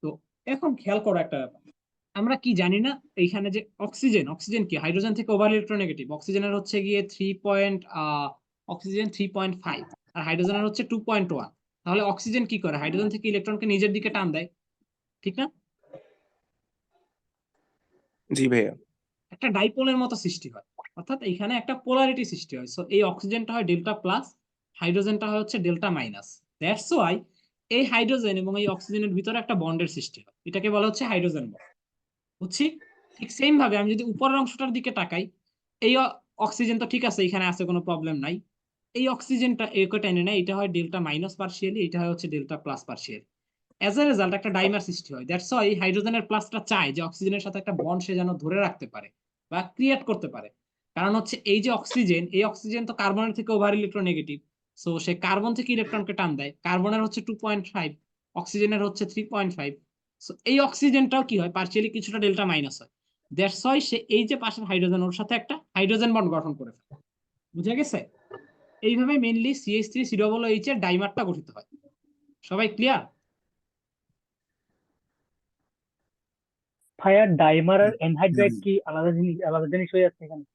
তো এখন খেয়াল করো একটা ব্যাপার, আমরা কি জানি না এইখানে যে অক্সিজেন কি হাইড্রোজেন থেকে ওভার ইলেকট্রোনেগেটিভ, অক্সিজেনের হচ্ছে গিয়ে 3.5 আর হাইড্রোজেনের হচ্ছে 2.1। তাহলে অক্সিজেন কি করে হাইড্রোজেন থেকে ইলেকট্রনকে নিজের দিকে টান দেয়, ঠিক না? জি ভাইয়া। একটা ডাইপোলের মতো সৃষ্টি হয়, অর্থাৎ এখানে একটা পোলারিটি সৃষ্টি হয়। সো এই অক্সিজেনটা হয় ডেল্টা প্লাস, হাইড্রোজেনটা হয় হচ্ছে ডেল্টা মাইনাস। দ্যাটস ওয়াই এই হাইড্রোজেন এবং এই অক্সিজেনের ভিতরে একটা বন্ডের সৃষ্টি হয়, এটাকে বলা হচ্ছে হাইড্রোজেন বন্ড। বুঝছি? ঠিক সেম ভাবে আমি যদি উপরের অংশটার দিকে তাকাই, এই অক্সিজেন তো ঠিক আছে, এখানে আছে, কোনো প্রবলেম নাই। এই অক্সিজেনটা একে টেনে নেয়, এটা হয় ডেল্টা মাইনাস পার্সিয়ালি, এটা হয় হচ্ছে delta plus partially. As a result একটা ডাইমার সৃষ্টি হয়। দ্যাটস ওয়াই হাইড্রোজেনের প্লাসটা চায় যে অক্সিজেনের সাথে একটা বন্ড সে যেন ধরে রাখতে পারে বা ক্রিয়েট করতে পারে। কারণ হচ্ছে এই যে অক্সিজেন, এই অক্সিজেন তো কার্বনের থেকে ওভার ইলেকট্রোনেগেটিভ। সো সে কার্বন থেকে ইলেকট্রনকে টান দেয়, কার্বনের হচ্ছে 2.5, অক্সিজেনের হচ্ছে 3.5। সো এই অক্সিজেনটাও কি হয় পার্সিয়ালি কিছুটা ডেল্টা মাইনাস হয়। দ্যাটস ওয়াই সে এই যে পাশের হাইড্রোজেন ওর সাথে একটা হাইড্রোজেন বন্ড গঠন করে ফেলে। বুঝে গেছে? এইভাবে মেইনলি CH3COOH এর ডাইমারটা গঠিত হয়। সবাই ক্লিয়ার? ভাইয়া ডাইমার আর এনহাইড্রাইট কি আলাদা জিনিস হয়ে যাচ্ছে এখানে?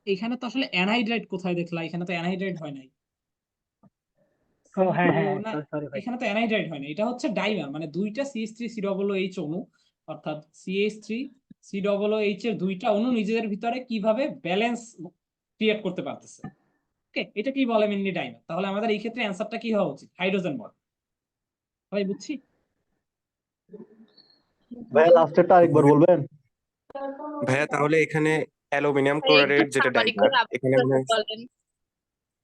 এখানে তো আসলে অ্যানহাইড্রাইট কোথায় দেখলা, এখানে তো অ্যানহাইড্রাইট হয় নাই। ও হ্যাঁ CO হ্যাঁ না, সরি ভাই। এখানে তো অ্যানহাইড্রাইট হয় না, এটা হচ্ছে ডাইমার, মানে দুইটা CH3COOH অণু, অর্থাৎ CH3COOH এর দুইটা অণু নিজেদের ভিতরে কিভাবে ব্যালেন্স ক্রিয়েট করতে পারতেছে। ওকে, এটা কি বলে মেনলি ডাইমার। তাহলে আমাদের এই ক্ষেত্রে অ্যান্সারটা কি হওয়া উচিত? Hydrogen bond. সবাই বুঝছি? ভাইয়া লাস্টেরটা আরেকবার বলবেন? ভাইয়া তাহলে এখানে অ্যালুমিনিয়াম ভাই একটু ক্লোরাইডের যেটা সামারি ডাইমার, করে এখানে মনে হয় বলেন।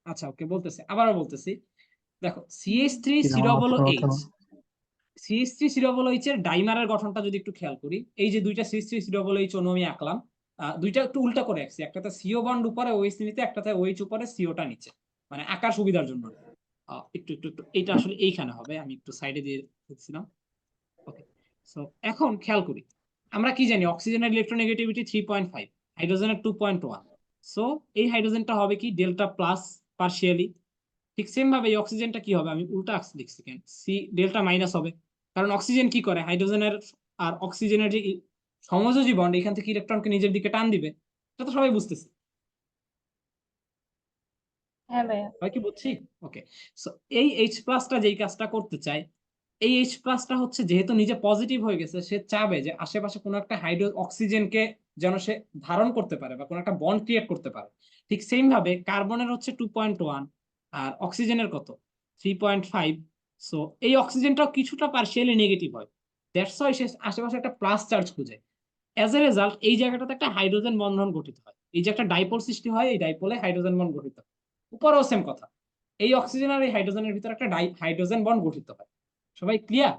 আচ্ছা, ওকে, বলতেছি, আবারও বলতেছি। দেখো কি আমার মাথা CH3COOH, না। CH3COOH এর ডাইমারের গঠনটা যদি একটু খেয়াল করি, এই যে দুইটা CH3COOH অণু আমি আঁকলাম, দুইটা একটু উল্টা করে আঁকছি, একটাতে CO বন্ড উপরে OH নিচে, একটাতে OH উপরে COটা নিচে, মানে আঁকার সুবিধার জন্য। একটু একটু একটু এটা আসলে এইখানে হবে, আমি একটু সাইডে দিয়ে দিচ্ছিলাম। ওকে, সো এখন খেয়াল করি, আমরা কি জানি অক্সিজেনের ইলেকট্রোনেগেটিভিটি 3.5, হাইড্রোজেনের 2.1। সো এই হাইড্রোজেনটা হবে কি ডেল্টা প্লাস পার্সিয়ালি। ঠিক সেম ভাবে এই অক্সিজেনটা কি হবে, আমি উল্টা লিখছি কেন, ডেল্টা মাইনাস হবে, কারণ অক্সিজেন কি করে হাইড্রোজেনের আর অক্সিজেনের যে সমযোজী বন্ড, এখান থেকে ইলেকট্রনকে নিজের দিকে টান দিবে, এটা তো সবাই বুঝতেছে। হ্যাঁ ভাইয়া। হয় কি বুঝছি? ওকে, সো এই H প্লাসটা যেই কাজটা করতে চায়, এই H প্লাসটা হচ্ছে যেহেতু নিজে পজিটিভ হয়ে গেছে, সে চাবে যে আশেপাশে কোনো একটা অক্সিজেনকে যেন সে ধারণ করতে পারে বা কোনো একটা বন্ড ক্রিয়েট করতে পারে। ঠিক সেম ভাবে কার্বনের হচ্ছে 2.1 আর অক্সিজেনের কত 3.5। সো এই অক্সিজেনটাও কিছুটা পার্শিয়ালি নেগেটিভ হয়, দ্যাটস ওয়াই সে আশেপাশে একটা প্লাস চার্জ খুঁজে। অ্যাজ এ রেজাল্ট এই জায়গাটাতে একটা হাইড্রোজেন বন্ধন গঠিত হয়, এই যে একটা ডাইপোল সৃষ্টি হয়, এই ডাইপোলে হাইড্রোজেন বন্ড গঠিত হয়। উপরেও সেম কথা, এই অক্সিজেন আর এই হাইড্রোজেনের ভিতরে একটা হাইড্রোজেন বন্ড গঠিত হয়। সবাই ক্লিয়ার?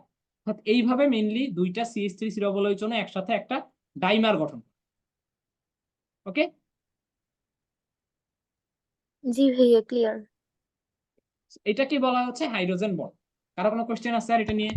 অর্থাৎ এইভাবে মেইনলি দুইটা CH3 চিরবলয়চন একসাথে একটা ডাইমার গঠন করে। ওকে, জি ভাইয়া ক্লিয়ার। এটা কি বলা হচ্ছে হাইড্রোজেন বন্ড। কারো কোনো কোশ্চেন আছে আর এটা নিয়ে?